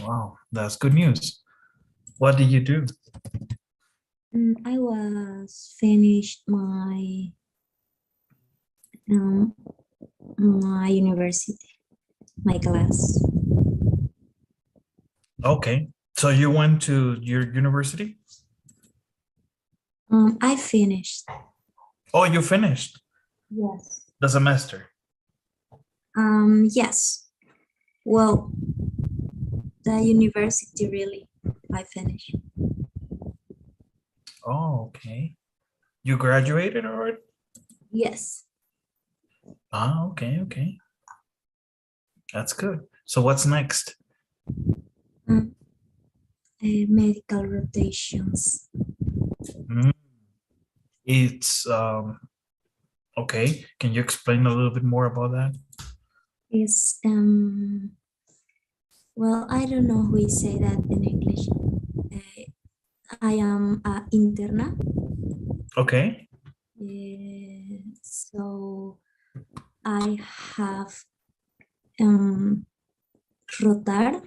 Wow, that's good news. What did you do? I was finished um, my university, my class. Okay, so you went to your university? I finished. Oh, you finished Yes. the semester. Yes. Well, the university really, I finished. Oh, okay. You graduated already? Yes. Ah, okay, okay. That's good. So what's next? Um, medical rotations. Mm, It's okay. Can you explain a little bit more about that? Is well, I don't know who is say that in English. I am a interna. Okay. So I have um, rotar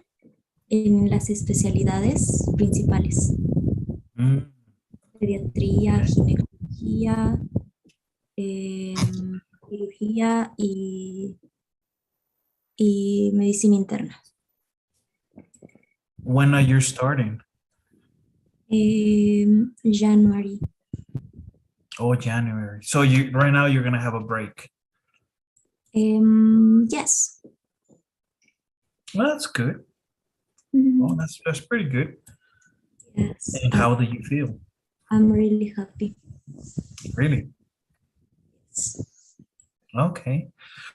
en las especialidades principales, Mm, pediatría, okay. ginecología, cirugía y medicina interna. When are you starting? January. Oh, January. So you right now you're gonna have a break. Yes. Well, that's good. Oh, Mhm. that's pretty good. Yes. And how do you feel? I'm really happy. Really? Okay.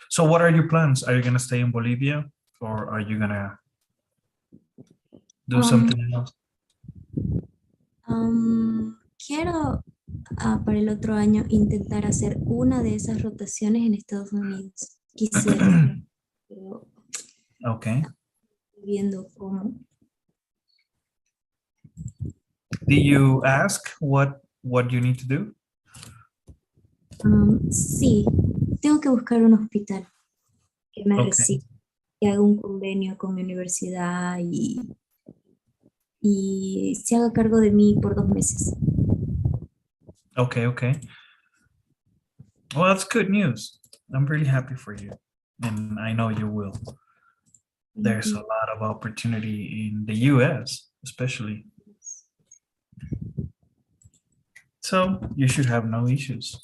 So what are your plans? Are you gonna stay in Bolivia or are you gonna do Um, something else? quiero para el otro año intentar hacer una de esas rotaciones en Estados Unidos. Quisiera, pero Okay. viendo cómo. Did you ask what you need to do? Sí, tengo que buscar un hospital que me Okay. reciba, que haga un convenio con mi universidad y se haga cargo de mí por 2 meses. Okay, okay. Well, that's good news. I'm really happy for you. And I know you will. There's a lot of opportunity in the US, especially. So you should have no issues.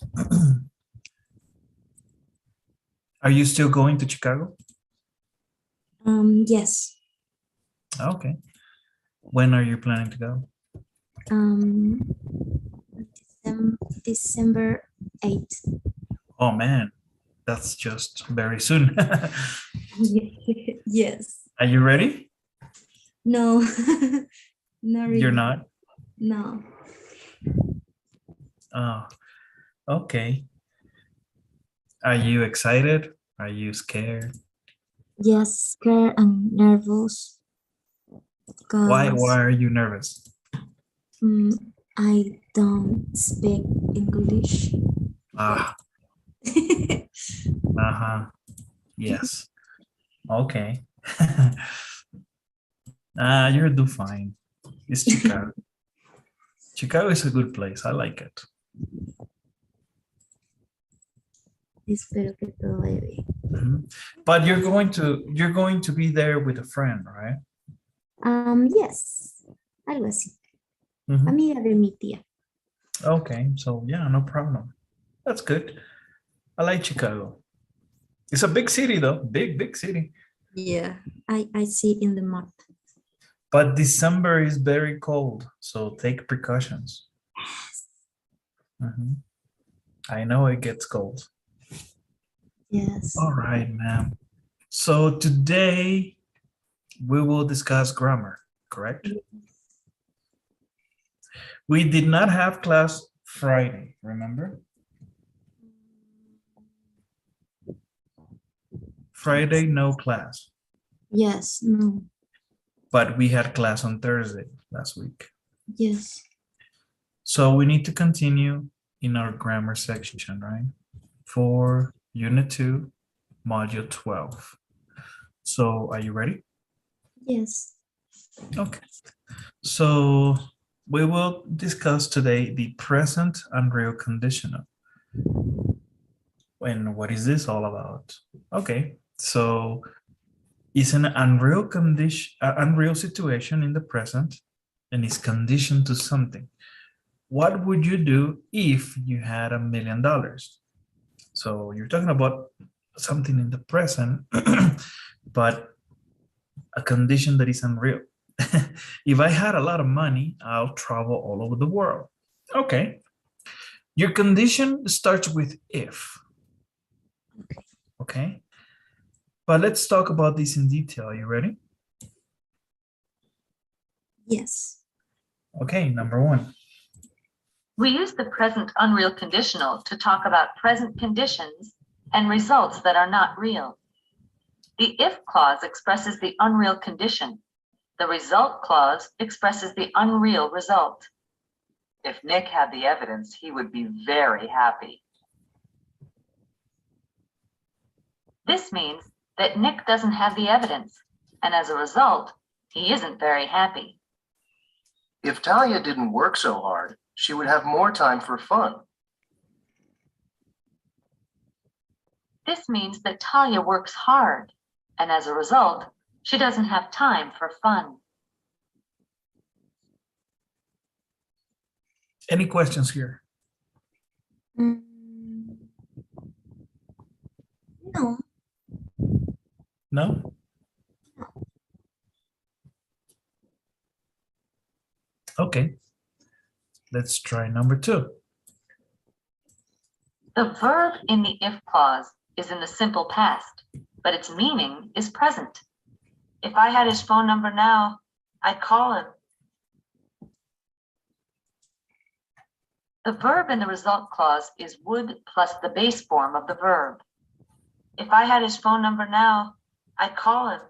Are you still going to Chicago? Yes. Okay. When are you planning to go? Um, December 8th. Oh man, that's just very soon. Yes. Are you ready? No, not You're really. not? No. Oh, okay. Are you excited? Are you scared? Yes, scared and nervous Why because are you nervous? I don't speak English. Ah, uh-huh. Yes. Okay. You'll do fine. It's Chicago. Chicago is a good place. I like it. Espero que todo vaya bien. Mhm. But you're going to be there with a friend, right? Yes, algo así. Mhm. Amiga de mi tía. Okay, so yeah, no problem. That's good. I like Chicago. It's a big city though, big city. Yeah, I see in the map. But December is very cold, so take precautions. Mhm. I know it gets cold. Yes. All right, ma'am. So today we will discuss grammar, correct? We did not have class Friday, remember? Friday, no class, Yes, no, but we had class on Thursday last week. yes. So we need to continue in our grammar section, right? For Unit 2, Module 12. So are you ready? Yes. Okay. So we will discuss today the present unreal conditional. And what is this all about? Okay, so it's an unreal condition, unreal situation in the present, and it's conditioned to something. What would you do if you had $1 million? So you're talking about something in the present, but a condition that is unreal. If I had a lot of money, I'll travel all over the world. Okay. Your condition starts with if. Okay. But let's talk about this in detail. Are you ready? Yes. Okay, number one. We use the present unreal conditional to talk about present conditions and results that are not real. The if clause expresses the unreal condition. The result clause expresses the unreal result. If Nick had the evidence, he would be very happy. This means that Nick doesn't have the evidence, and as a result, he isn't very happy. If Talia didn't work so hard, she would have more time for fun. This means that Talia works hard, and as a result, she doesn't have time for fun. Any questions here? Mm, no. No? Okay. Let's try number two. The verb in the if clause is in the simple past, but its meaning is present. If I had his phone number now, I'd call him. The verb in the result clause is would plus the base form of the verb. If I had his phone number now, I'd call him.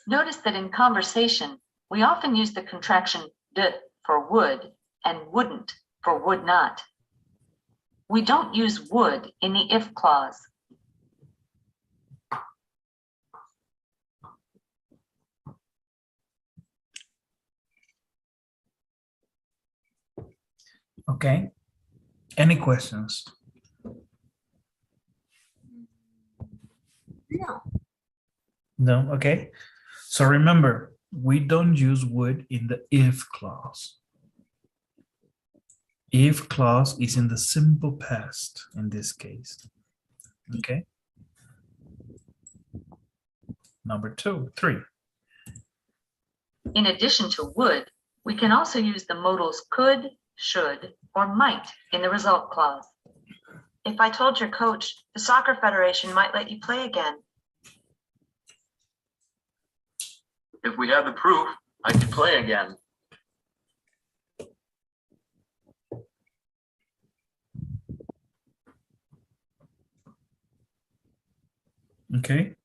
Notice that in conversation, we often use the contraction d for would and wouldn't for would not. We don't use would in the if clause. Okay. Any questions? No. No? Okay. So remember, we don't use would in the if clause. If clause is in the simple past in this case. Okay. Number three. In addition to would, we can also use the modals could, should, or might in the result clause. If I told your coach, the soccer federation might let you play again. If we had the proof, I could play again. Okay.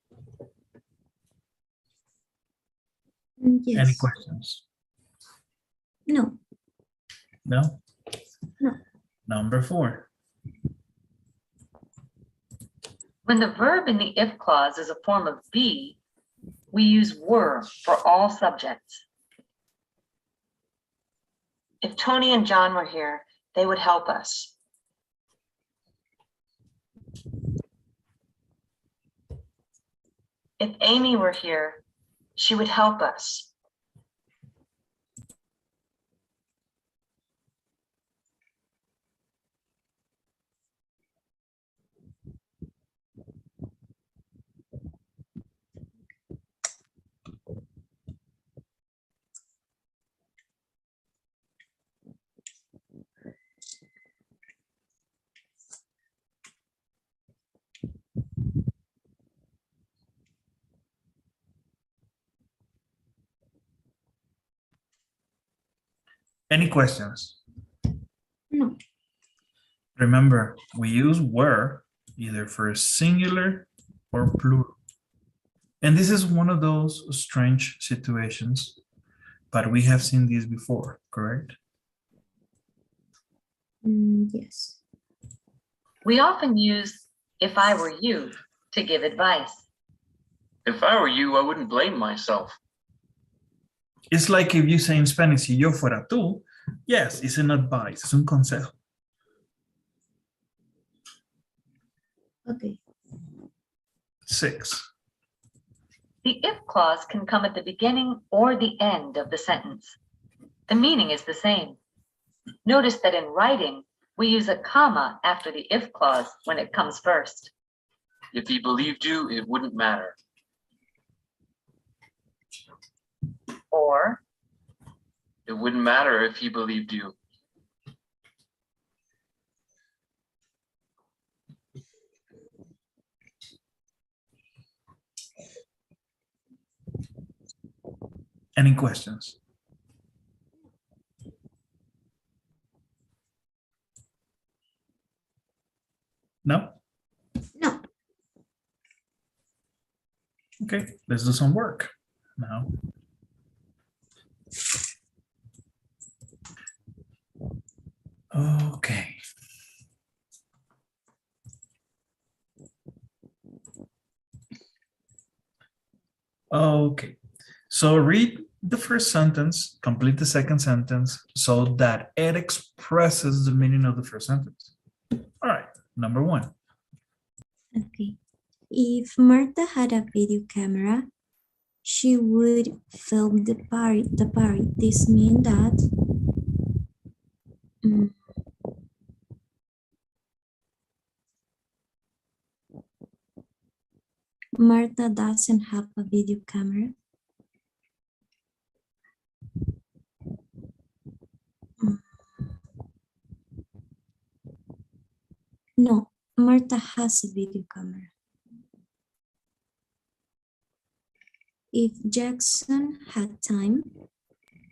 Yes. Any questions? No. No? No. Number four. When the verb in the if clause is a form of be, we use were for all subjects. If Tony and John were here, they would help us. If Amy were here, she would help us. Any questions? No. Remember, we use were either for singular or plural. And this is one of those strange situations, but we have seen these before, correct? Yes. We often use if I were you to give advice. If I were you, I wouldn't blame myself. It's like if you say in Spanish, si yo fuera tú, yes, it's an advice, es un consejo. Okay. 6. The if clause can come at the beginning or the end of the sentence. The meaning is the same. Notice that in writing, we use a comma after the if clause when it comes first. If he believed you, it wouldn't matter. Or, It wouldn't matter if he believed you. Any questions? No? No. Okay, let's do some work now. Okay. Okay, so read the first sentence, complete the second sentence so that it expresses the meaning of the first sentence. All right, number 1. Okay. If Martha had a video camera, she would film the party. This means that Martha doesn't have a video camera. No, Martha has a video camera. If Jackson had time,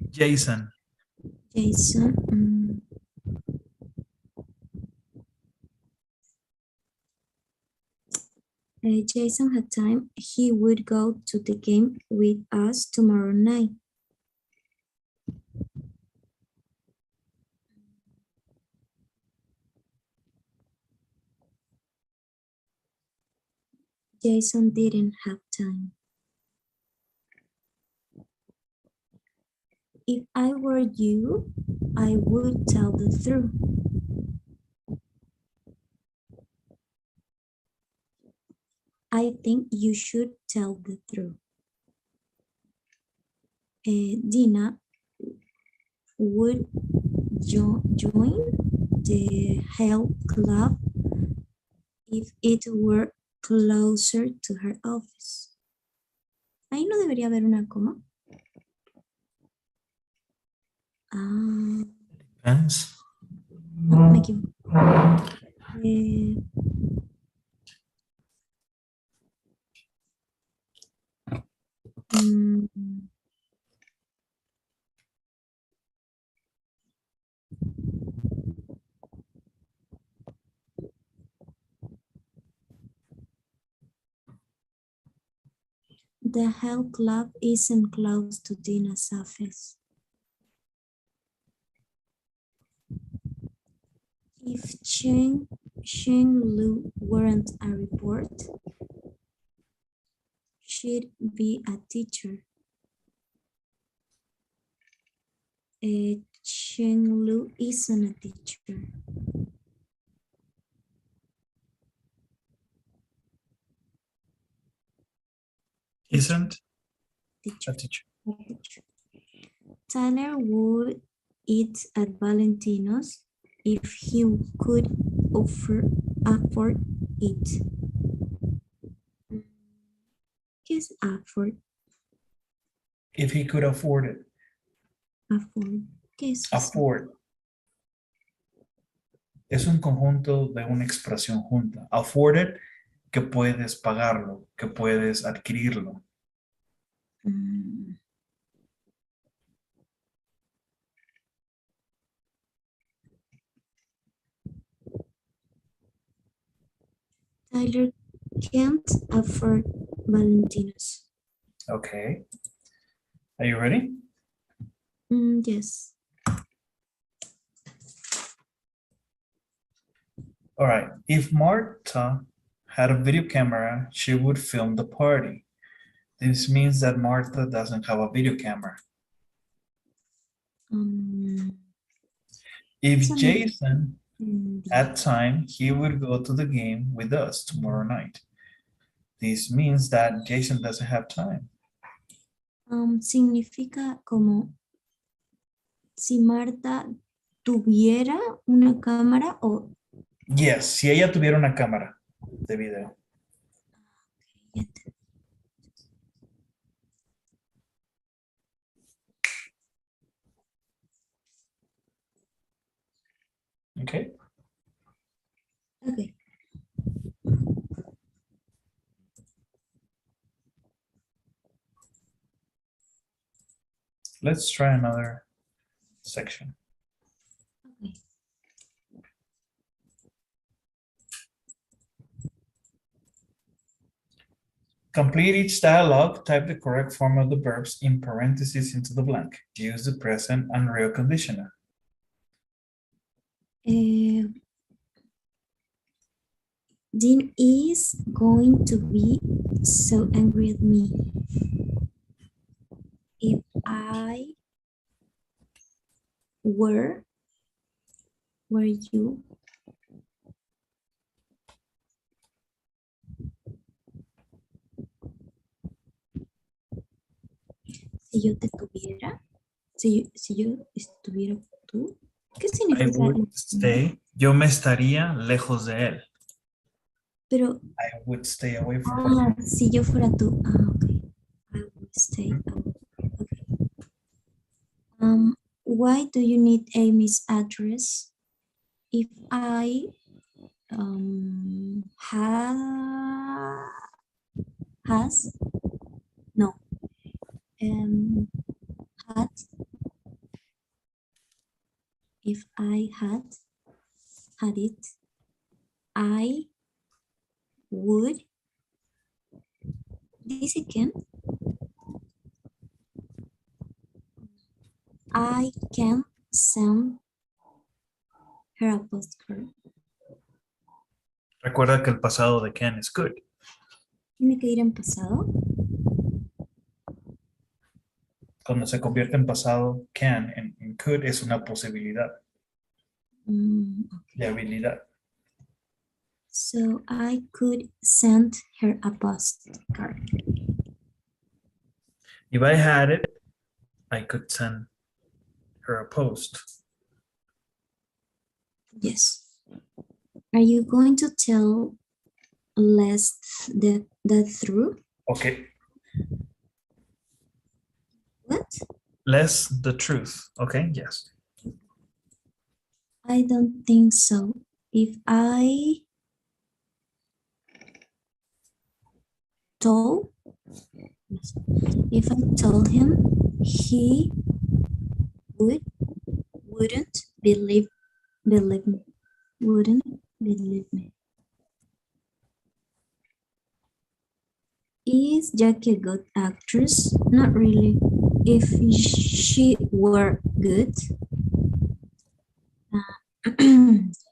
Jason. Jason, Jason had time, he would go to the game with us tomorrow night. Jason didn't have time. If I were you, I would tell the truth. I think you should tell the truth. Dina would join the health club if it were closer to her office. Ahí no debería haber una coma. Ah, Depends. no, me equivoco. The health club isn't close to Dina's office. If Cheng Lu weren't a report, she'd be a teacher. Cheng Lu isn't a teacher. Isn't Teacher. a teacher. Tyler would eat at Valentino's if he could afford it. ¿Qué es afford? If he could afford it. Afford. ¿Qué es eso? Afford. Es un conjunto de una expresión junta. Afford it, que puedes pagarlo, que puedes adquirirlo. Tyler can't afford Valentino's. Okay. Are you ready? Yes. All right. If Martha had a video camera, she would film the party. This means that Martha doesn't have a video camera. If Some- Jason mm, had time, he would go to the game with us tomorrow night. This means that Jason doesn't have time. significa como si Marta tuviera una cámara o Yes, si ella tuviera una cámara de video. Okay. okay. Let's try another section. Okay. Complete each dialogue, type the correct form of the verbs in parentheses into the blank. Use the present and real conditional. Dean is going to be so angry at me if I were you. Si yo te tuviera, si yo estuviera tú, ¿qué I significa? would stay. Yo me estaría lejos de él. Pero, I would stay away from him. si yo fuera tú, ok. I would stay away. Okay. Why do you need Amy's address? If I has no had if I had it, I would this again. I can send her a postcard. Recuerda que el pasado de can is good. Tiene que ir en pasado. Cuando se convierte en pasado, can en could es una posibilidad de habilidad. So I could send her a postcard. If I had it, I could send her a post. Yes. Are you going to tell Les the truth? Okay, What? less the truth. Okay, yes. I don't think so. If I told him, he wouldn't believe me. Wouldn't believe me. Is Jackie a good actress? Not really. If she were good,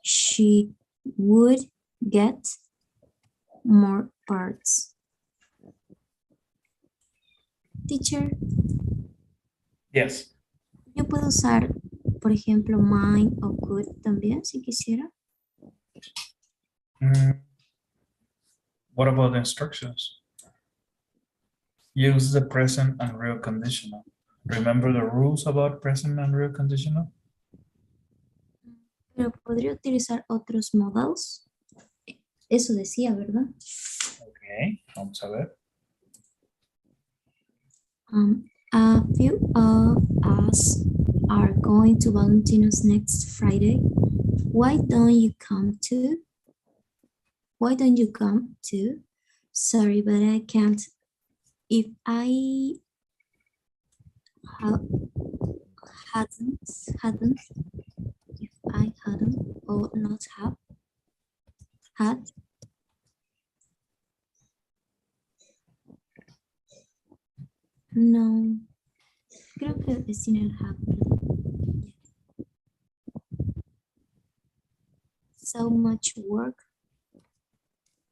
she would get more parts. Teacher, Yes. yo puedo usar, por ejemplo, mine o could también, si quisiera. What about the instructions? Use the present and real conditional. Remember the rules about present and real conditional? Pero podría utilizar otros modals. Eso decía, ¿verdad? Okay, vamos a ver. A few of us are going to Valentino's next Friday. Why don't you come too? Why don't you come too? Sorry, but I can't. If I hadn't, if I hadn't or not have had, no, creo que es sin el have. So much work.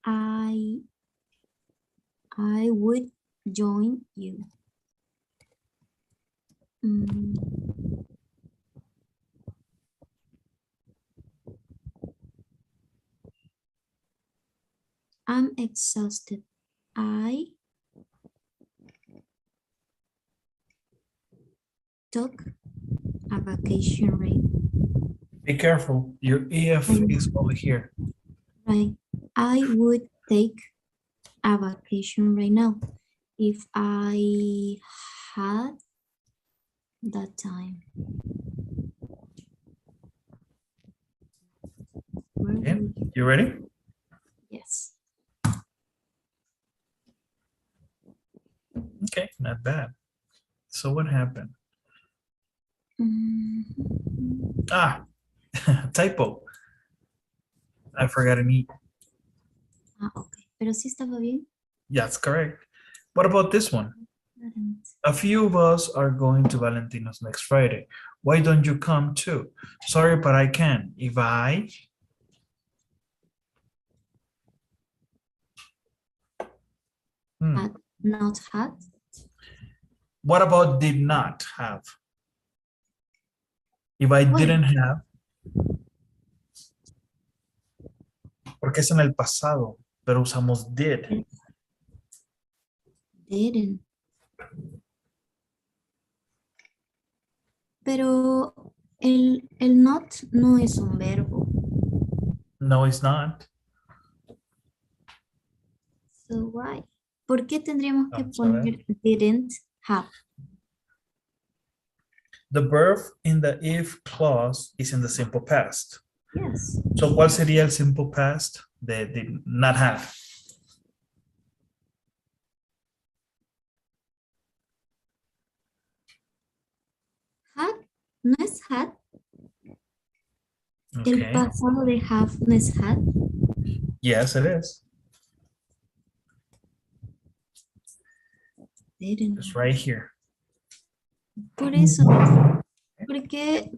I would join you. Mm, I'm exhausted. I took a vacation right. Be careful. Your if is over here. Right. I would take a vacation right now if I had that time. Where Okay. would you- You ready? Yes. Okay, not bad. So what happened? Mhm. Ah, typo. I forgot an E. Ah, ok. Pero sí estaba bien. That's correct. What about this one? A few of us are going to Valentino's next Friday. Why don't you come too? Sorry, but I can. If I... Had not had. What about did not have? If I Well, didn't have, porque es en el pasado, pero usamos did. didn't. Pero el not no es un verbo. No, it's not. So why? ¿Por qué tendríamos que Vamos a ver. poner didn't have? The verb in the if clause is in the simple past. Yes. So, ¿cuál sería el simple past de did not have? Had no es had. El Okay. pasado de have no es had. Yes, it is. Didn't. It's right here. Por eso,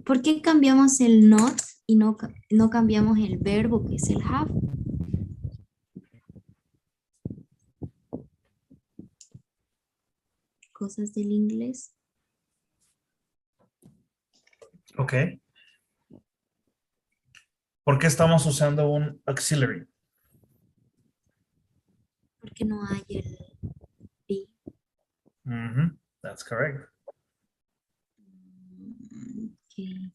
¿por qué cambiamos el not y no cambiamos el verbo que es el have? Cosas del inglés. Okay. ¿Por qué estamos usando un auxiliary? Porque no hay el be. That's correct. Okay.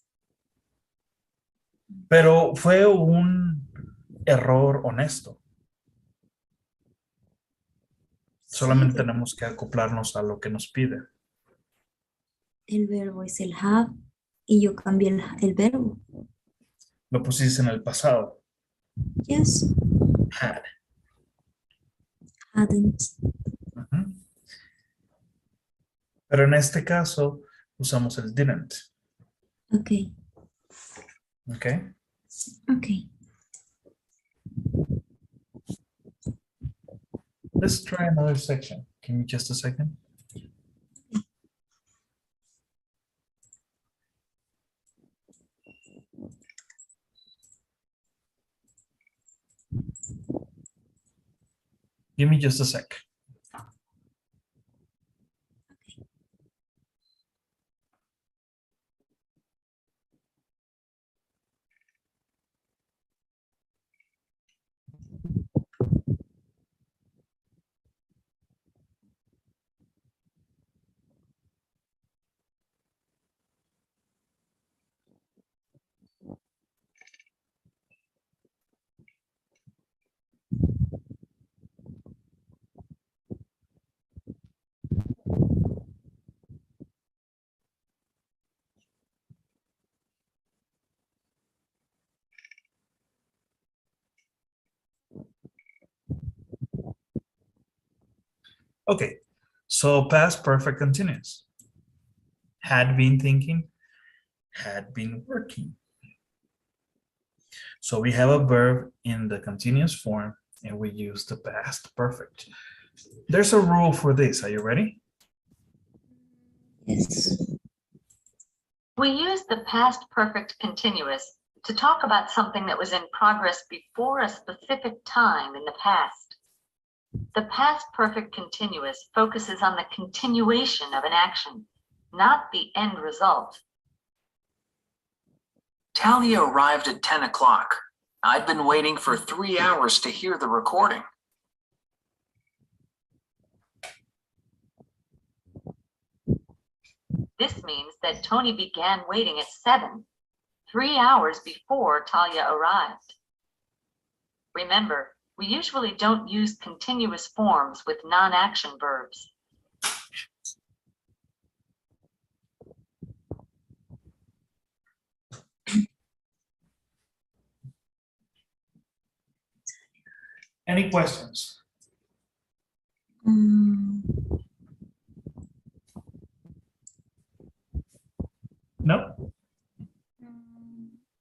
Pero fue un error honesto. Solamente Sí, tenemos que acoplarnos a lo que nos pide. el verbo es el have y yo cambié el verbo. Lo pusiste en el pasado. Yes, Had. hadn't. Ujú. Pero en este caso usamos el didn't. Okay, Okay. okay. Let's try another section. Give me just a second. Give me just a sec. Okay, so past perfect continuous. Had been thinking, had been working. So we have a verb in the continuous form and we use the past perfect. There's a rule for this. Are you ready? Yes. We use the past perfect continuous to talk about something that was in progress before a specific time in the past. The past perfect continuous focuses on the continuation of an action, not the end result. Talia arrived at 10 o'clock. I'd been waiting for 3 hours to hear the recording. This means that Tony began waiting at 7, 3 hours before Talia arrived. Remember, we usually don't use continuous forms with non-action verbs. Any questions? No?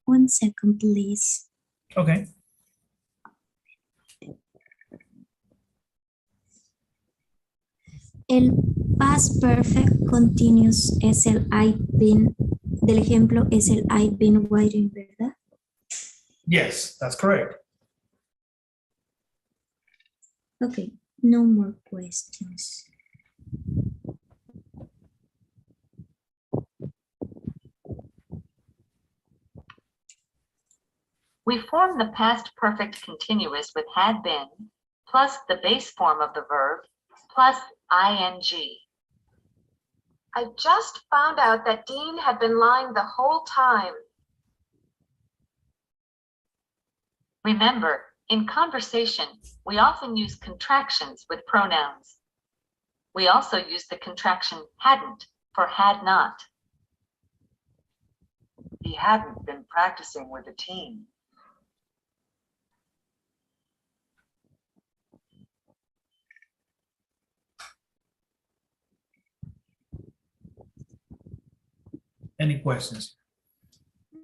1 second, please. Okay. El past perfect continuous es el I've been, del ejemplo es el I've been waiting, ¿verdad? Yes, that's correct. Okay, no more questions. We form the past perfect continuous with had been, plus the base form of the verb, plus ing. I just found out that Dean had been lying the whole time. Remember, in conversation, we often use contractions with pronouns. We also use the contraction hadn't for had not. He hadn't been practicing with the team. Any questions?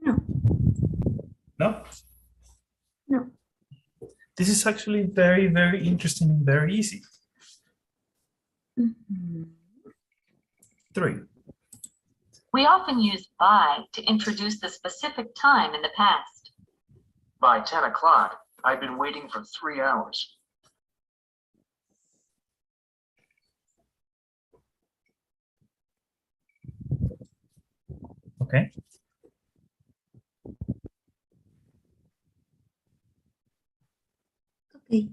No. No? No. This is actually very, very interesting and very easy. Mhm. 3. We often use by to introduce the specific time in the past. By 10 o'clock, I'd been waiting for 3 hours. Okay. Okay.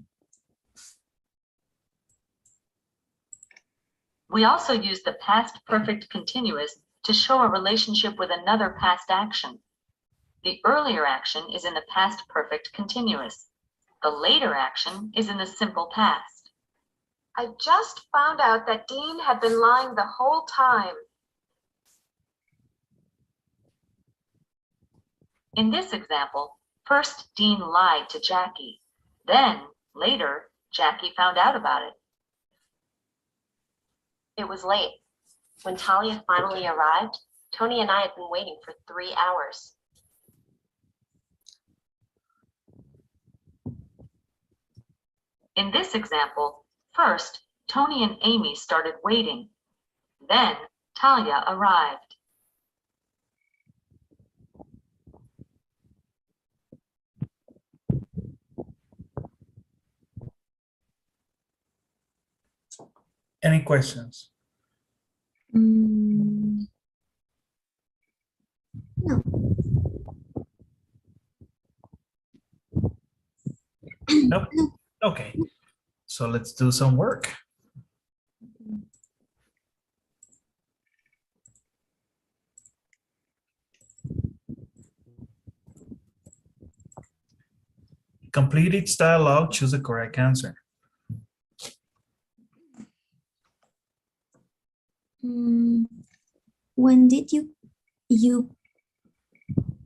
We also use the past perfect continuous to show a relationship with another past action. The earlier action is in the past perfect continuous. The later action is in the simple past. I just found out that Dean had been lying the whole time. In this example, first Dean lied to Jackie. Then, later, Jackie found out about it. It was late. When Talia finally arrived, Tony and I had been waiting for 3 hours. In this example, first, Tony and Amy started waiting. Then, Talia arrived. Any questions? No. Nope. Okay. So let's do some work. Complete each dialogue, choose the correct answer. When did you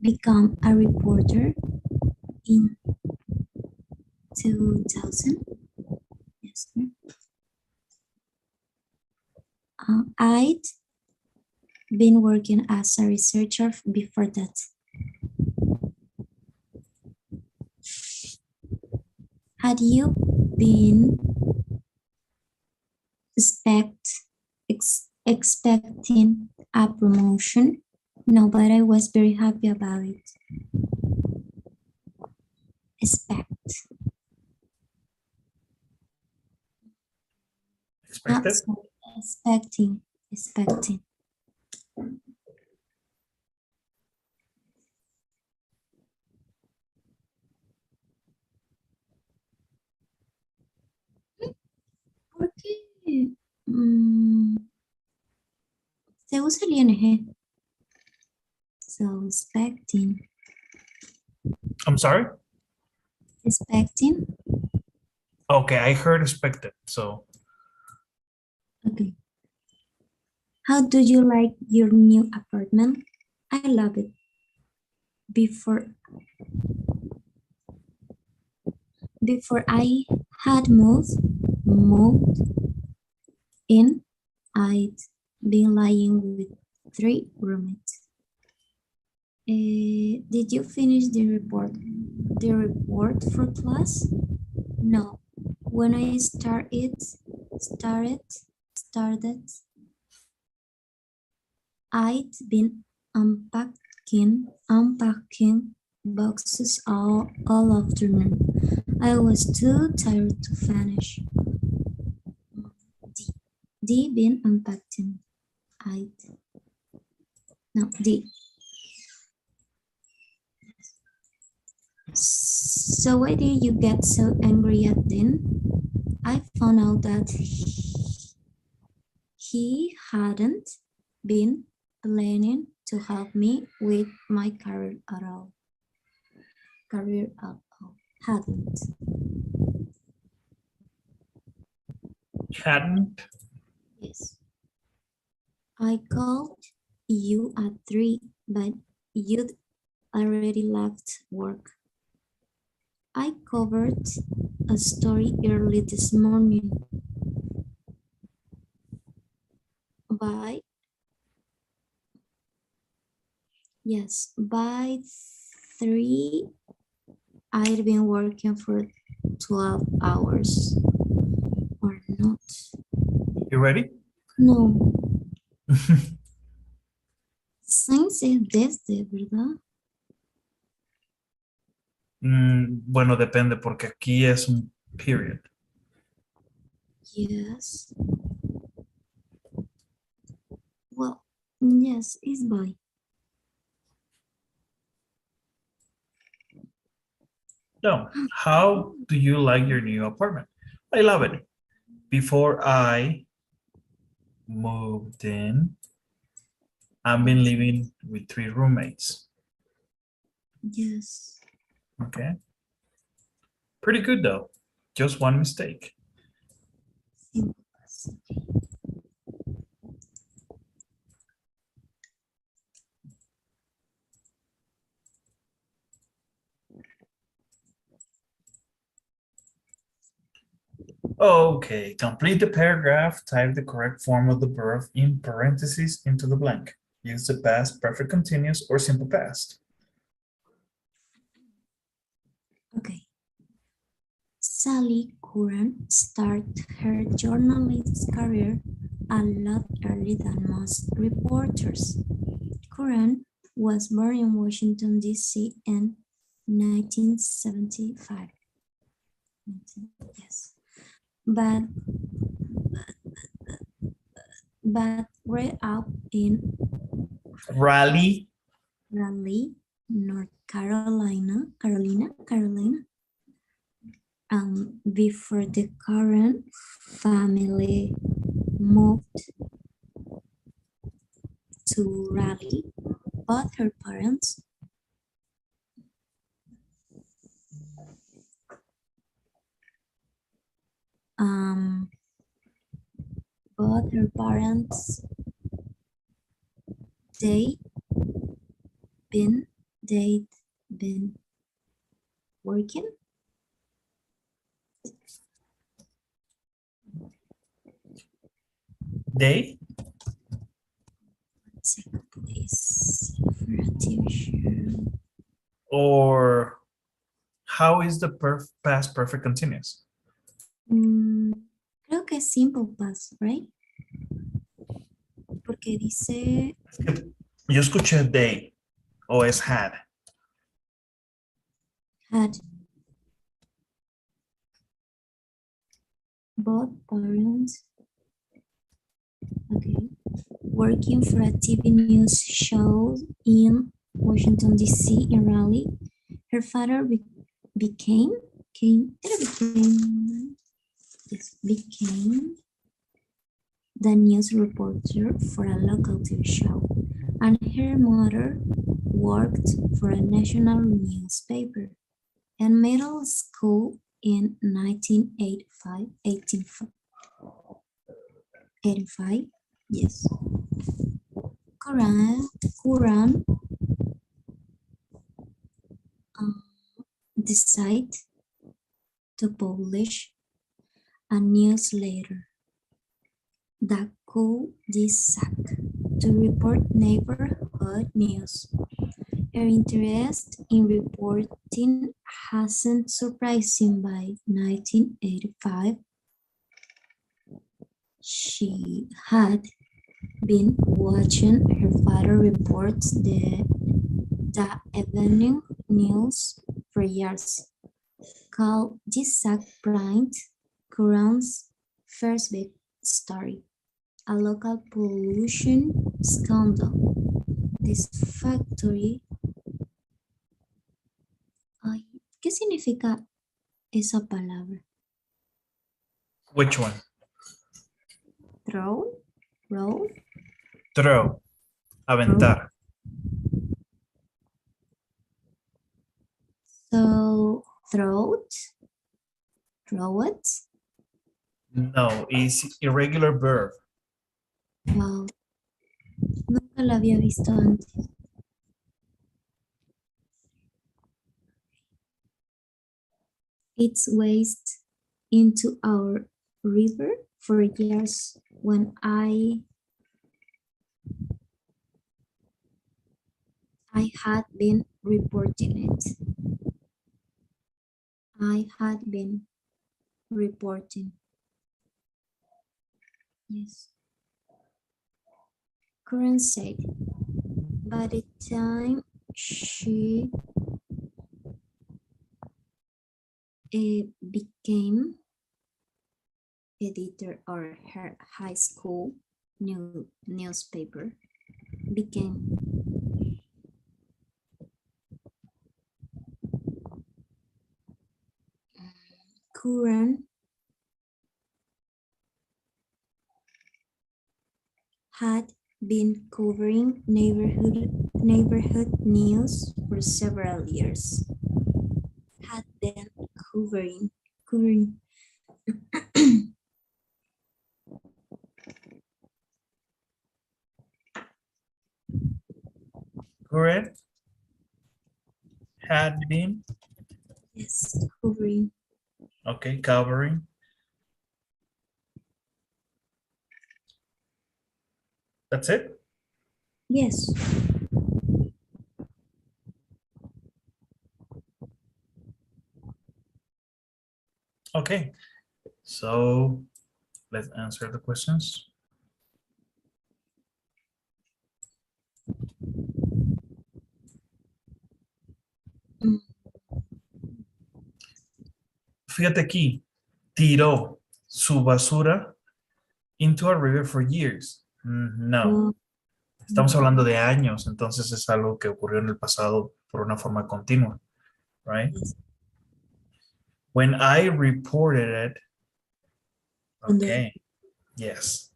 become a reporter? In 2000? Yes, sir. I'd been working as a researcher before that. Had you been expecting a promotion? No, but I was very happy about it. Expect. Expected? sorry, expecting. ¿Por qué? Se usa el ing. So, expecting. I'm sorry? Expecting. Okay, I heard expected, so Okay. How do you like your new apartment? I love it. Before I had moved in, I'd been lying with 3 roommates. Did you finish the report? The report for class? No. When I started, I'd been unpacking boxes all afternoon. I was too tired to finish. D been unpacking. D. So why did you get so angry at Dean? I found out that he hadn't been planning to help me with my career at all. Hadn't. hadn't. Yes. I called you at 3, but you'd already left work. I covered a story early this morning. By 3, I'd been working for 12 hours. Or not. You ready? No. Since es desde, ¿verdad? Bueno, depende porque aquí es un period. Yes. Well, yes, it's by. No. How do you like your new apartment? I love it. Before I moved in, I've been living with 3 roommates. Yes. Okay. Pretty good though. Just one mistake. Simple. Okay, complete the paragraph, type the correct form of the verb in parentheses into the blank. Use the past, perfect continuous, or simple past. Okay. Sally Curran started her journalist career a lot earlier than most reporters. Curran was born in Washington, D.C. in 1975. Yes. But grew up in Raleigh, North Carolina. Before the Curran family moved to Raleigh, both her parents they'd been working. they, Second place for a tuition. or how is the past perfect continuous? Creo que es simple past, right? Porque dice Yo escuché they o es had. had both parents working for a TV news show in Washington, D.C. in Raleigh. Her father became the news reporter for a local TV show, and her mother worked for a national newspaper. In middle school in 1985, yes. Quran decided to publish a newsletter that could decide to report neighborhood news. Her interest in reporting hasn't surprising. By 1985. She had been watching her father reports the evening news for years. Called this print Quran's first big story, a local pollution scandal. This factory. Ay, ¿qué significa esa palabra? Which one? Roll? Throw. Aventar. So, throw it. No, it's irregular verb. Wow. Nunca la había visto antes. It's waste into our river for years when I had been reporting it. Yes. Current said, by the time she became editor of her high school newspaper, became Curran had been covering neighborhood news for several years. Had been covering. Correct. Had been. Yes, covering. Okay, covering. That's it? Yes. Okay, so let's answer the questions. Fíjate aquí, tiró su basura into a river for years. No, estamos hablando de años, entonces es algo que ocurrió en el pasado por una forma continua, right? When I reported it, okay, yes.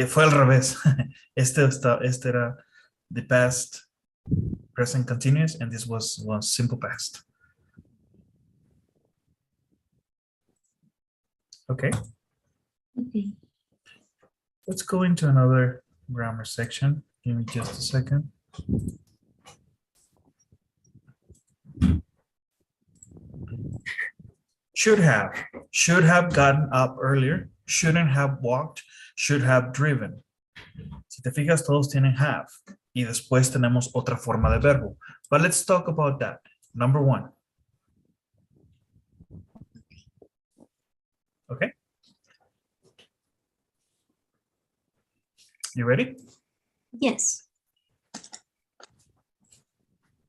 Fue al revés. Este era the past, present continuous, and this was simple past. Okay. Okay. Let's go into another grammar section. Give me just a second. Should have gotten up earlier, shouldn't have walked, should have driven. Si te fijas, todos tienen have. Y después tenemos otra forma de verbo. But let's talk about that. Number one. Okay. You ready? Yes.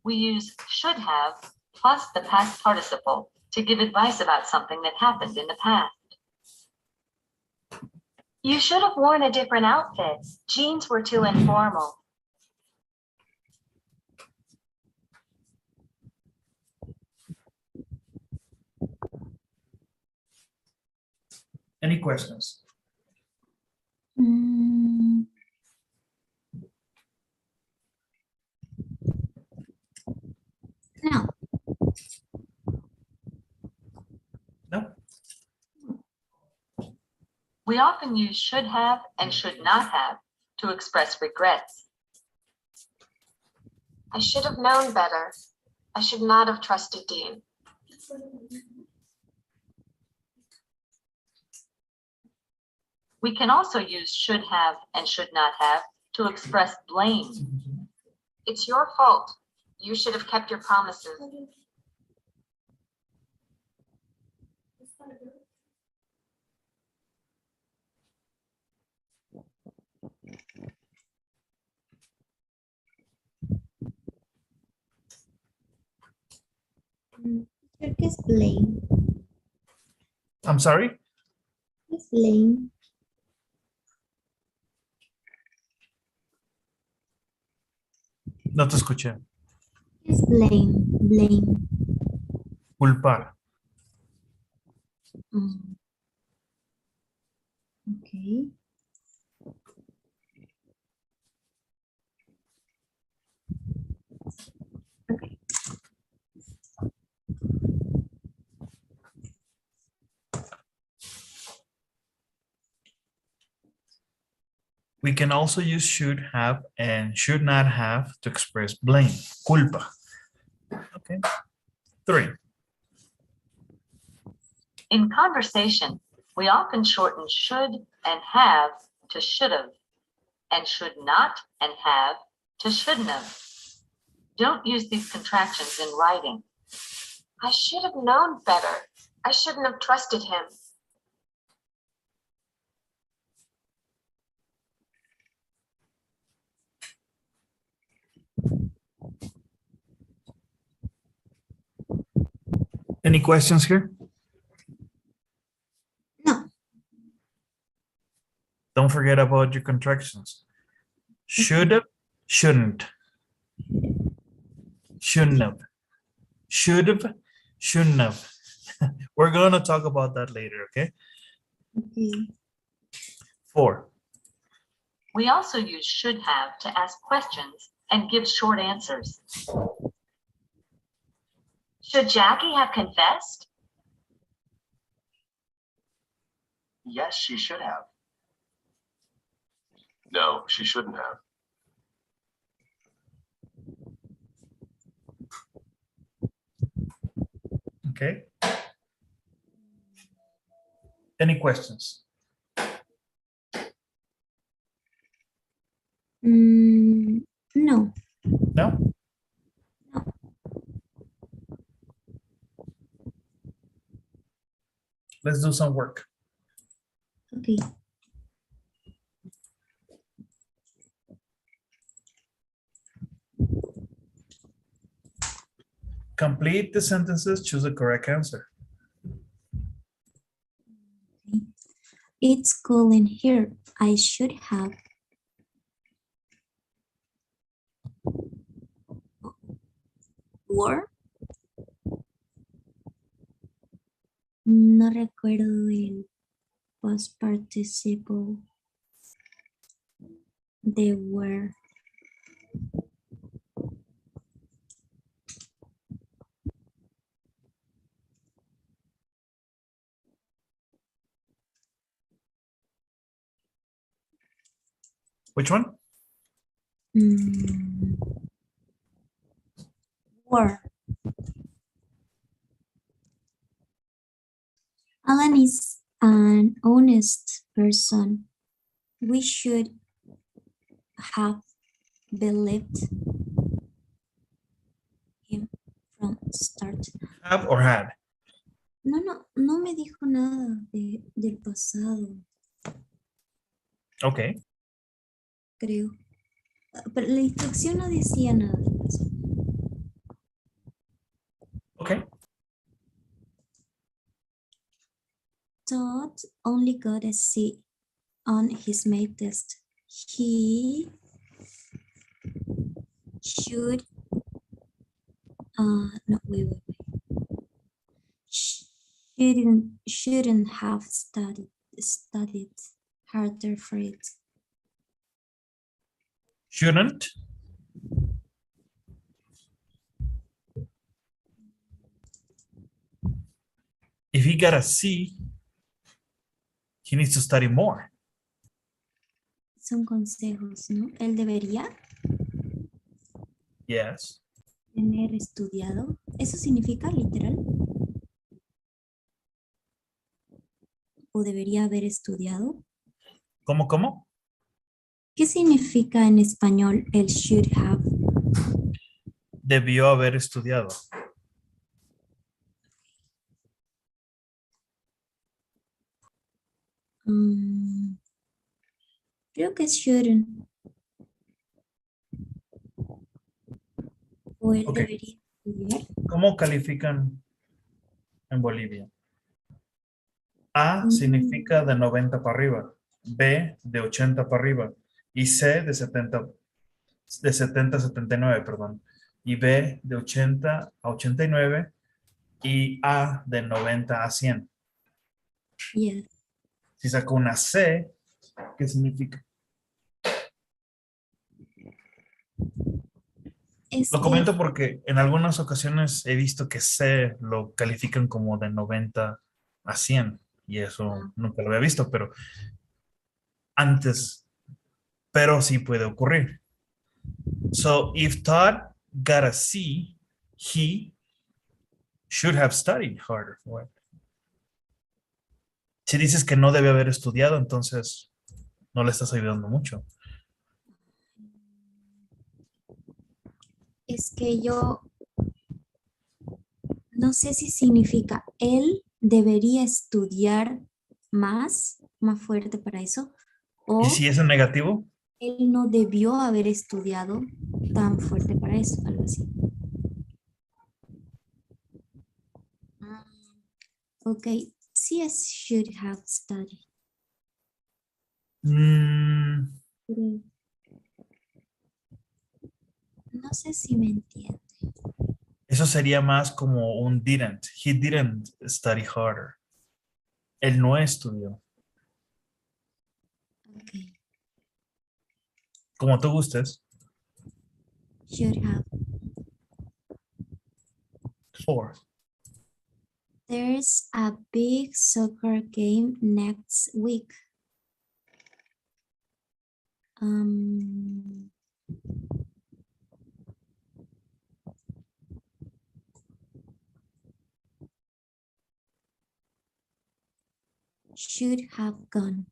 We use should have plus the past participle to give advice about something that happened in the past. You should have worn a different outfit. Jeans were too informal. Any questions? Mm, no. No? We often use should have and should not have to express regrets. I should have known better. I should not have trusted Dean. We can also use should have and should not have to express blame. It's your fault. You should have kept your promises. Creo que es blame. I'm sorry? Es blame. No te escuché. Es blame. Blame. Culpar. Mm. Okay. Okay. We can also use should have and should not have to express blame. Culpa. Okay. 3. In conversation, we often shorten should and have to should have, and should not and have to shouldn't have. Don't use these contractions in writing. I should have known better. I shouldn't have trusted him. Any questions here? No. Don't forget about your contractions. Should have, shouldn't. Shouldn't have. Should have, shouldn't have. We're going to talk about that later, okay? Okay. 4. We also use should have to ask questions and give short answers. Should Jackie have confessed? Yes, she should have. No, she shouldn't have. Okay. Any questions? No. No? Let's do some work. Okay. Complete the sentences, choose the correct answer. It's cool in here. I should have. Or no recuerdo el past participle de were. Which one? Were. Alan is an honest person. We should have believed him from start. Have or had? No me dijo nada del pasado, Okay. creo. Pero la instrucción no decía nada del pasado. Okay. Todd only got a C on his math test. He should, no, wait. Shouldn't have studied harder for it. Shouldn't. If he got a C, he needs to study more. Son consejos, ¿no? Él debería Yes. tener estudiado. ¿Eso significa literal? ¿O debería haber estudiado? ¿Cómo? ¿Qué significa en español el should have? Debió haber estudiado. Creo que shouldn't. O él Ok. debería estudiar. ¿Cómo califican en Bolivia? A significa de 90 para arriba, B de 80 para arriba y C de 70 a 79, perdón. Y B de 80 a 89 y A de 90 a 100. Yeah. Si saco una C, ¿qué significa? Es Lo que comento porque en algunas ocasiones he visto que C lo califican como de 90 a 100 y eso nunca lo había visto, pero antes, pero sí puede ocurrir. So if Todd got a C, he should have studied harder for it. Si dices que no debe haber estudiado, entonces no le estás ayudando mucho. es que yo no sé si significa él debería estudiar más fuerte para eso, o ¿Y si es en negativo? él no debió haber estudiado tan fuerte para eso, algo así. Ok, sí es should have studied. Pero no sé si me entiende. Eso sería más como un didn't. He didn't study harder. Él no estudió. Ok, Como tú gustes. should have. For. There's a big soccer game next week. Should have gone.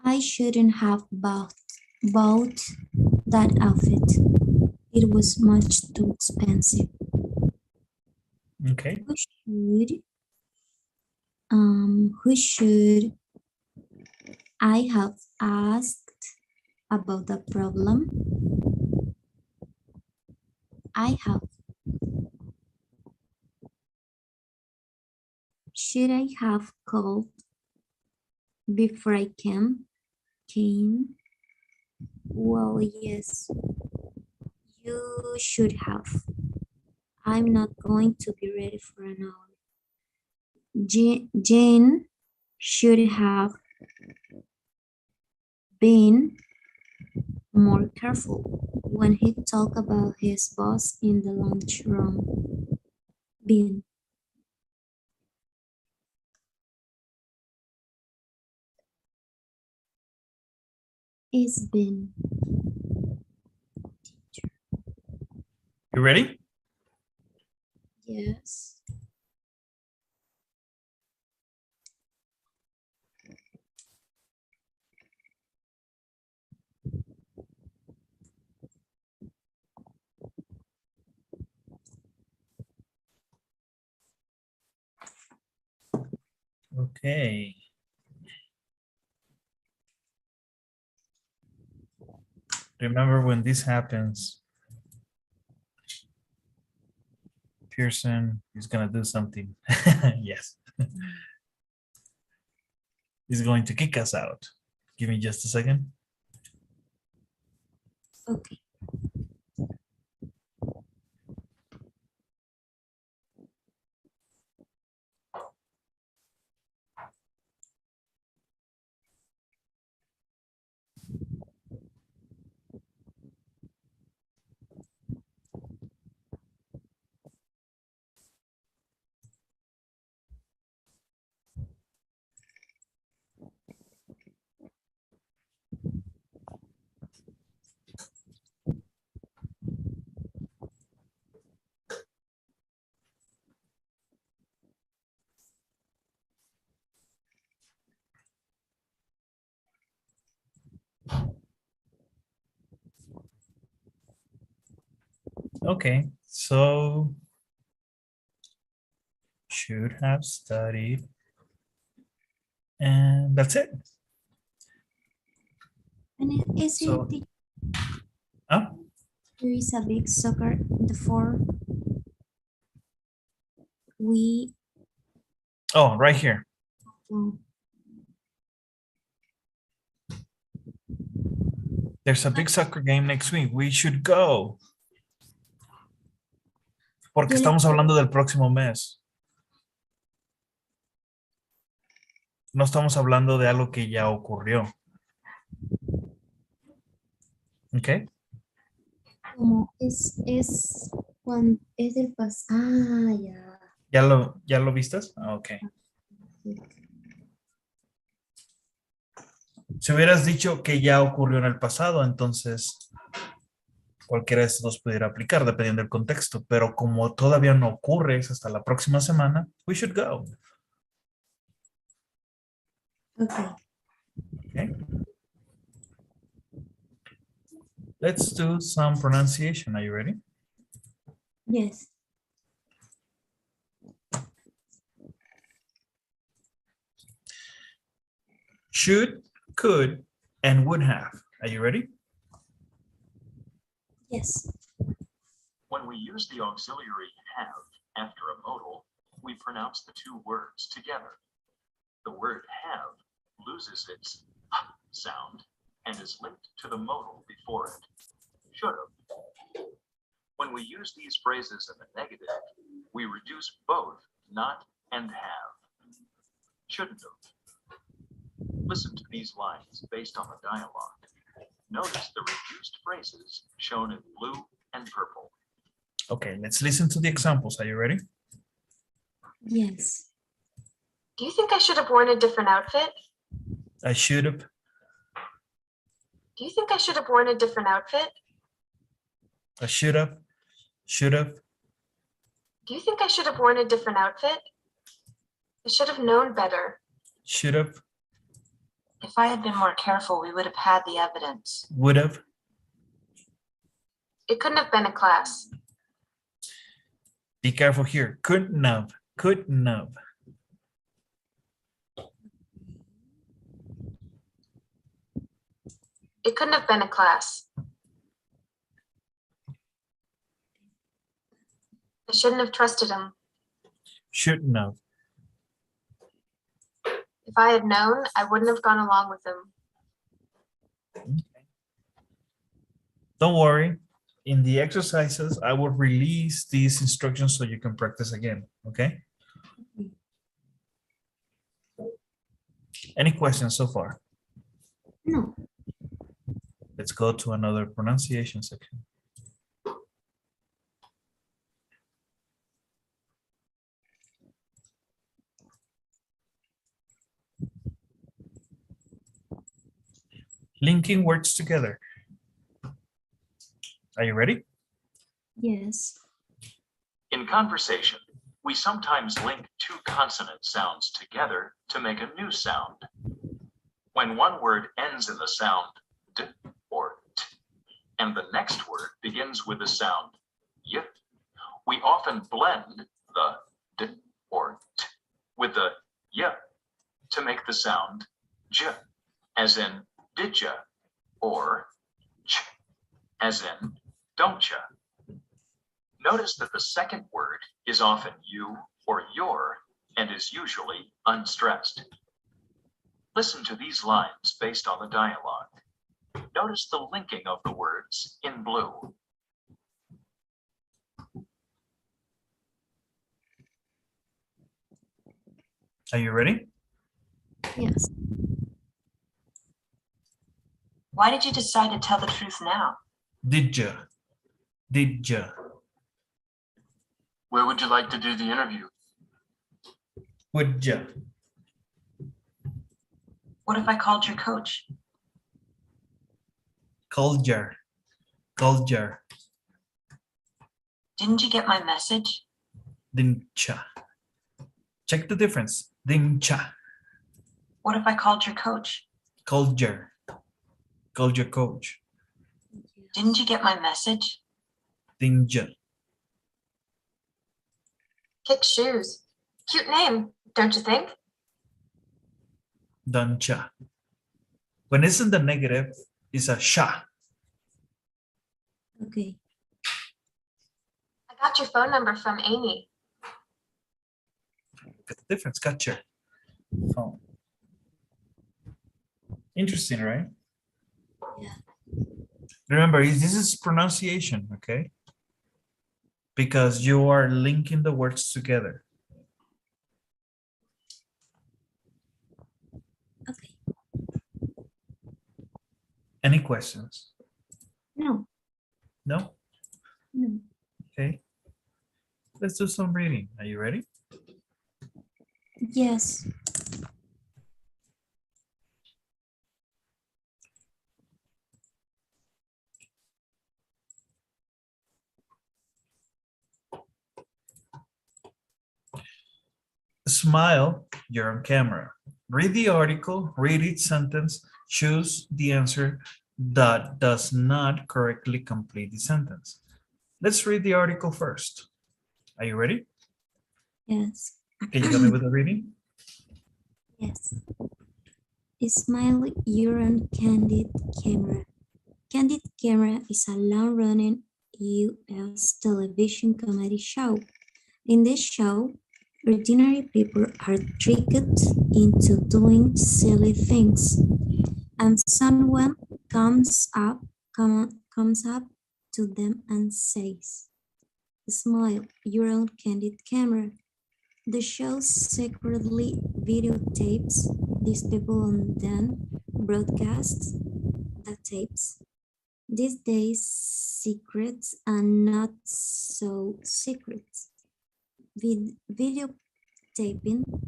I shouldn't have bought that outfit. It was much too expensive. Okay. Who should I have asked about the problem? I have. Should I have called before I came? Well, yes, you should have. I'm not going to be ready for an hour. Jane should have been more careful when he talked about his boss in the lunchroom. Been. It's been. You ready? Yes. Okay. Remember when this happens, Pearson is gonna do something. Yes. He's going to kick us out. Give me just a second. Okay. Okay, so should have studied. And that's it. And is So- it the, Huh? there is a big soccer the four? We Oh, right here. oh, There's a big soccer game next week. We should go. Porque Yo le- estamos hablando del próximo mes. No estamos hablando de algo que ya ocurrió. ¿Ok? como es cuando es del pasado. Ah, ya. ¿Ya lo vistas? Ah, ok. Si hubieras dicho que ya ocurrió en el pasado, entonces cualquiera de estos dos pudiera aplicar, dependiendo del contexto. Pero como todavía no ocurre, es hasta la próxima semana, we should go. Okay. Okay. Let's do some pronunciation. Are you ready? Yes. Should, could, and would have. Are you ready? Yes. When we use the auxiliary have after a modal, we pronounce the two words together. The word have loses its sound and is linked to the modal before it. Should have. When we use these phrases in the negative, we reduce both not and have. Shouldn't have. Listen to these lines based on the dialogue. Notice the reduced phrases shown in blue and purple. Okay, let's listen to the examples. Are you ready? Yes. Do you think I should have worn a different outfit? I should have. Do you think I should have worn a different outfit? I should have. Should have. Do you think I should have worn a different outfit? I should have known better. Should have. If I had been more careful, we would have had the evidence. Would have. It couldn't have been a class. Be careful here. Couldn't have. Couldn't have. It couldn't have been a class. I shouldn't have trusted him. Shouldn't have. If I had known, I wouldn't have gone along with him. Don't worry. In the exercises, I will release these instructions so you can practice again. Okay? Any questions so far? No. Let's go to another pronunciation section. Linking words together. Are you ready? Yes. In conversation, we sometimes link two consonant sounds together to make a new sound. When one word ends in the sound d or t, and the next word begins with the sound y, we often blend the d or t with the y to make the sound j, as in didja or ch as in, don't ya. Notice that the second word is often you or your and is usually unstressed. Listen to these lines based on the dialogue. Notice the linking of the words in blue. Are you ready? Yes. Why did you decide to tell the truth now? Did ya? Did ya? Where would you like to do the interview? Would ya? What if I called your coach? Culture. Culture. Didn't you get my message? Dincha. Check the difference. Dincha. What if I called your coach? Culture. Culture coach. Didn't you get my message? Dinja. Kick shoes. Cute name, don't you think? Dancha. When it's in the negative, it's a sha. Okay. I got your phone number from Amy. Look at the difference. Gotcha. Oh. Interesting, right? Yeah. Remember, this is pronunciation, okay? Because you are linking the words together. Okay. Any questions? No. No? No. Okay. Let's do some reading. Are you ready? Yes. Smile, you're on camera. Read the article, read each sentence, choose the answer that does not correctly complete the sentence. Let's read the article first. Are you ready? Yes. Can you help me with the reading? Yes. Smile, you're on Candid Camera. Candid Camera is a long-running U.S. television comedy show. In this show, ordinary people are tricked into doing silly things, and someone comes up to them and says, "Smile, you're on Candid Camera." The show secretly videotapes these people and then broadcasts the tapes. These days, secrets are not so secrets. Videotaping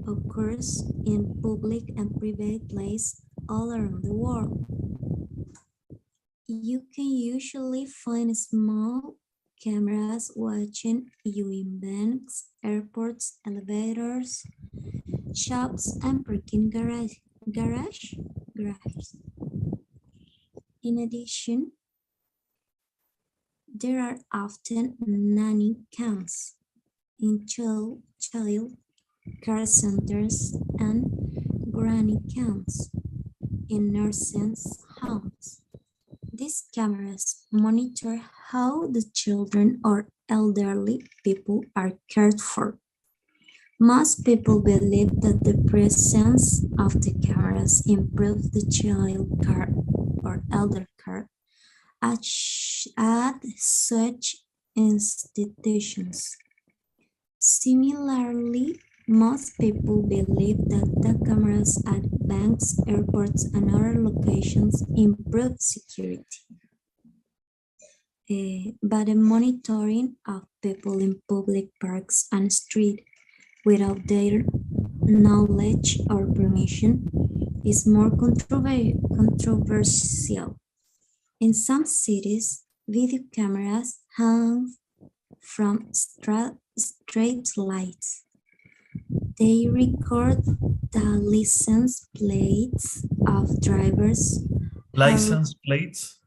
occurs in public and private places all around the world. You can usually find small cameras watching you in banks, airports, elevators, shops, and parking garages. In addition, there are often nanny cams in child care centers and granny cams in nurses' homes. These cameras monitor how the children or elderly people are cared for. Most people believe that the presence of the cameras improves the child care or elder care at such institutions. Similarly, most people believe that the cameras at banks, airports, and other locations improve security. But the monitoring of people in public parks and streets without their knowledge or permission is more controversial. In some cities, video cameras hang from street lights. They record the license plates of drivers. License plates.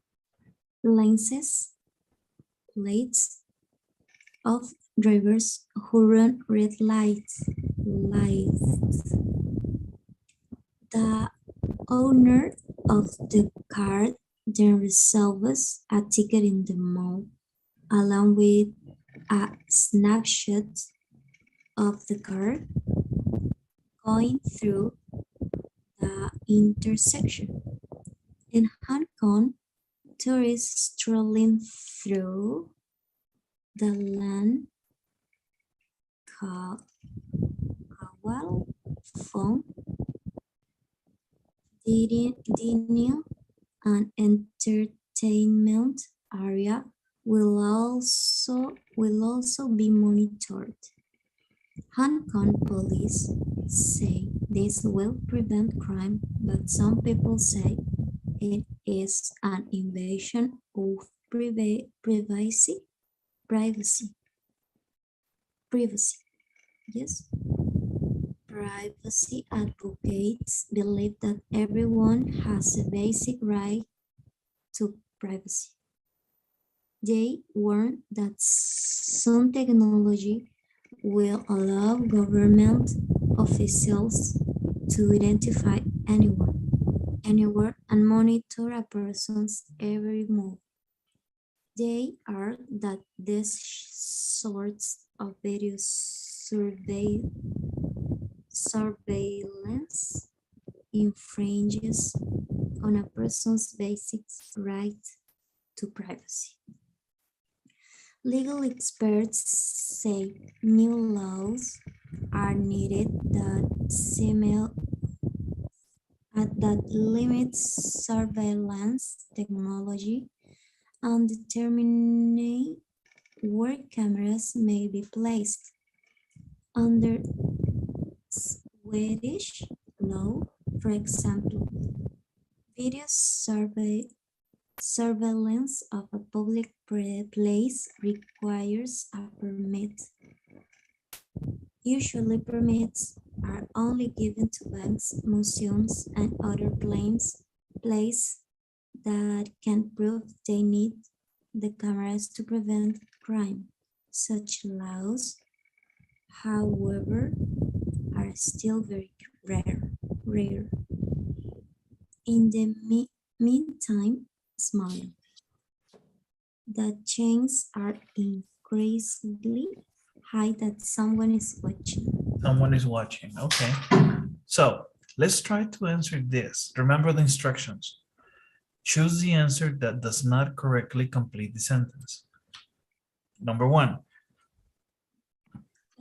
License plates of drivers who run red lights. The owner of the car then reserves a ticket in the mall, along with a snapshot of the car going through the intersection. In Hong Kong, tourists strolling through the land Kowal Fong dining and entertainment area will also be monitored. Hong Kong police say this will prevent crime, but some people say it is an invasion of privacy. Yes. Privacy advocates believe that everyone has a basic right to privacy. They warn that some technology will allow government officials to identify anyone, anywhere, and monitor a person's every move. They argue that these sorts of video surveillance infringes on a person's basic right to privacy. Legal experts say new laws are needed that limits surveillance technology and determine where cameras may be placed. Under Swedish law, for example, video surveillance of a public place requires a permit. Usually permits are only given to banks, museums, and other places that can prove they need the cameras to prevent crime. Such laws, however, are still very rare. In the meantime, smaller. The chances are increasingly high that someone is watching. Someone is watching. Okay. So let's try to answer this. Remember the instructions. Choose the answer that does not correctly complete the sentence. Number 1.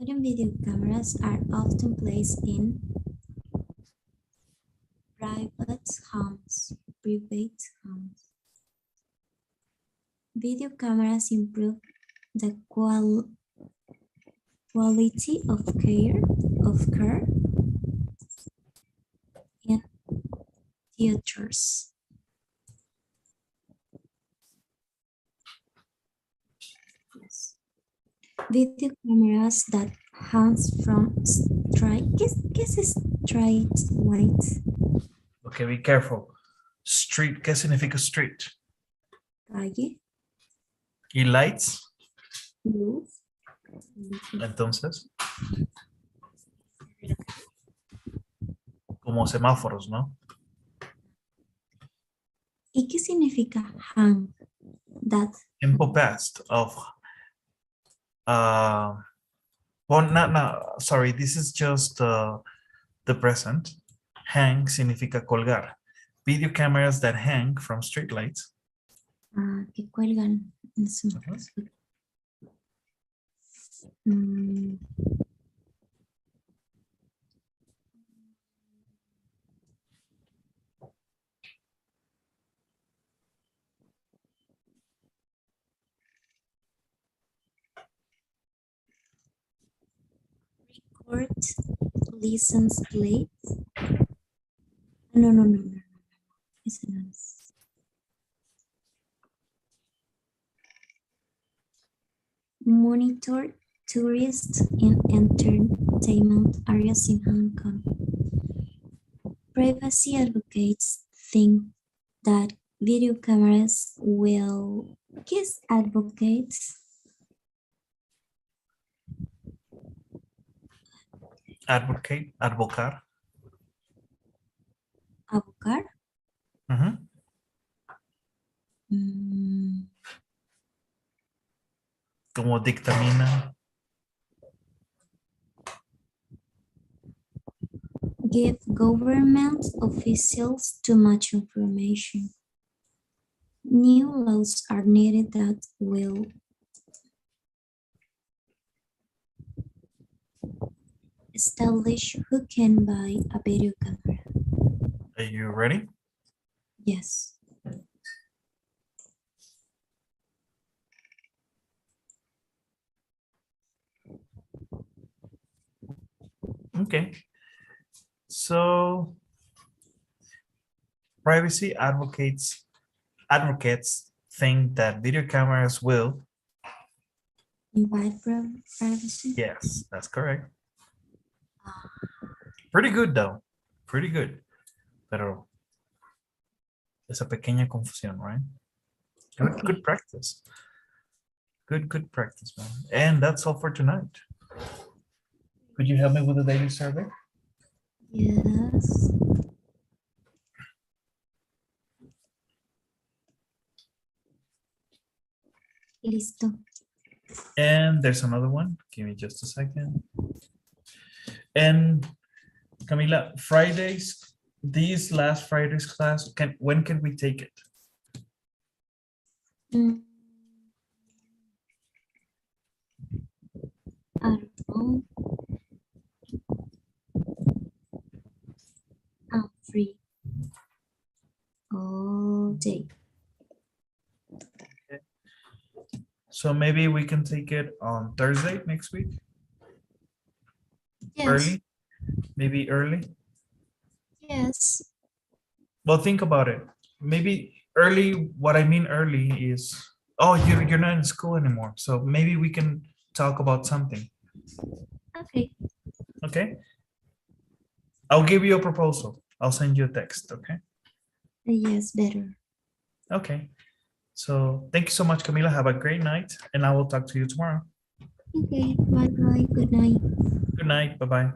Audio and video cameras are often placed in private homes. Video cameras improve the quality of care in theaters. Yes. Video cameras that hangs from straight. ¿Qué es straight white? Okay, be careful. Street, ¿qué significa street? Calle. Y lights, Luz. entonces, como semáforos, ¿no? ¿Y qué significa hang? That. Simple past of, well, no, sorry, this is just the present. Hang significa colgar. Video cameras that hang from street lights. Que cuelgan. Record license plate. No. Ese no es. Monitor tourists in entertainment areas in Hong Kong. Privacy advocates think that video cameras will advocates. Advocar. Abocar. Mm, Como dictamina. give government officials too much information. New laws are needed that will establish who can buy a video camera. Are you ready? Yes. Okay. So privacy advocates think that video cameras will. Invite privacy. Yes, that's correct. Pretty good though. Pretty good. Pero esa pequeña confusión, right? Good, Okay. good practice. Good practice, man. And that's all for tonight. Could you help me with the daily survey? Yes. Listo. And there's another one. Give me just a second. And Camila, Fridays, these last Fridays class, when can we take it? Mm. I don't know. I'm free all day. So maybe we can take it on Thursday next week, Yes. early, maybe early. Yes. Well, think about it. Maybe early, what I mean early is, oh, you're not in school anymore. So maybe we can talk about something, Okay. okay? I'll give you a proposal. I'll send you a text, okay? Yes, better. Okay. So thank you so much, Camila. Have a great night, and I will talk to you tomorrow. Okay. Bye bye. Good night. Good night. Bye-bye.